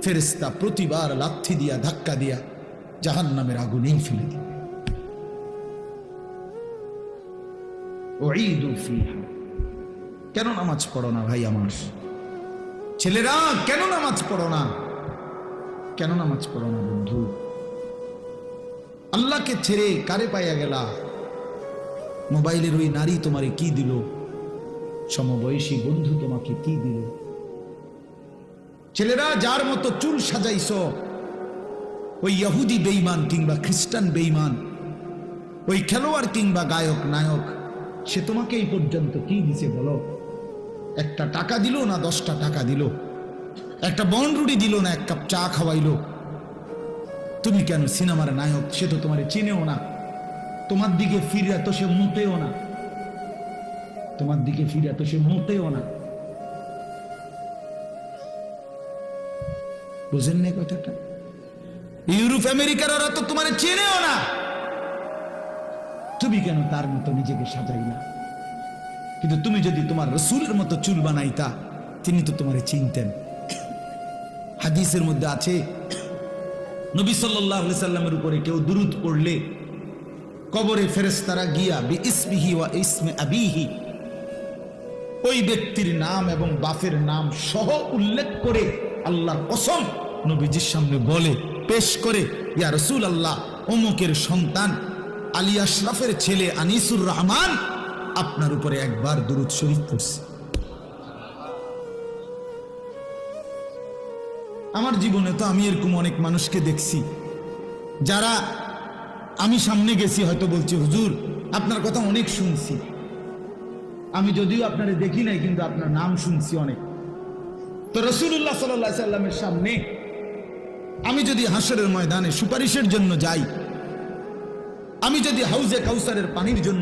ফেরেশতা প্রতিবার লাথি দিয়া ধাক্কা দিয়া জাহান্নামের আগুনেই ফেলে দিবে। উঈদু ফিহা। কেন নামাজ পড়ো না ভাই আমার ছেলেরা? কেন নামাজ পড়ো না? কেন নামাজ পড়ো না বন্ধু? আল্লাহকে ছেড়ে কারে পাইয়া গেলা? মোবাইলের ওই নারী তোমারে কি দিল? সমবয়সী বন্ধু তোমাকে কি দিল? ছেলেরা, যার মতো চুল সাজাইছ, ওই ইহুদি বেঈমান কিংবা খ্রিস্টান বেঈমান, ওই খেলোয়াড় কিংবা গায়ক নায়ক, সে তোমাকে এই পর্যন্ত কি দিছে বলো? একটা টাকা দিল না 10টা টাকা দিল? একটা বনরুটি দিল না 1 কাপ চা খাওয়াইলো? তুমি কেন সিনেমার নায়ক? সে তো তোমারে চিনেও না, তোমার দিকে ফিরে তো সে মোটেও না, তোমার দিকে ফিরে তো সে মোটেও না। বুঝেন না কথাটা? ইউরোপ আমেরিকার ওরা তো তোমারে চেনেও না, তুমি কেন তার মতো নিজেকে সাজাইলা? কিন্তু তুমি যদি তোমার রাসূলের মতো চুল বানাইতা, তিনি তো তোমারে চিনতেন। হাদিসের মধ্যে আছে, নবী সাল্লাল্লাহু আলাইহি সাল্লামের উপরে কেউ দুরূদ পড়লে কবরে ফেরেশতারা গিয়া বিইসমিহি ওয়া ইসমে আবিহি, ওই ব্যক্তির নাম এবং বাপের নাম সহ উল্লেখ করে আল্লাহর কসম নবীজির সামনে বলে, পেশ করে, ইয়া রাসূলুল্লাহ, অমুকের সন্তান আলী আশরাফের ছেলে আনিসুর রহমান আপনার উপরে একবার দুরূদ শরীফ পড়ছে। আমার জীবনে তো আমি এরকম অনেক মানুষকে দেখছি, যারা আমি সামনে গেছি হয়তো বলছি, হুজুর আপনার কথা অনেক শুনছি, আমি যদিও আপনারে দেখি নাই কিন্তু আপনার নাম শুনছি অনেক। তো রাসূলুল্লাহ সাল্লাল্লাহু আলাইহি সাল্লামের সামনে আমি যদি হাসরের ময়দানে সুপারিশের জন্য যাই, আমি যদি হাউজে কাউসারের পানির জন্য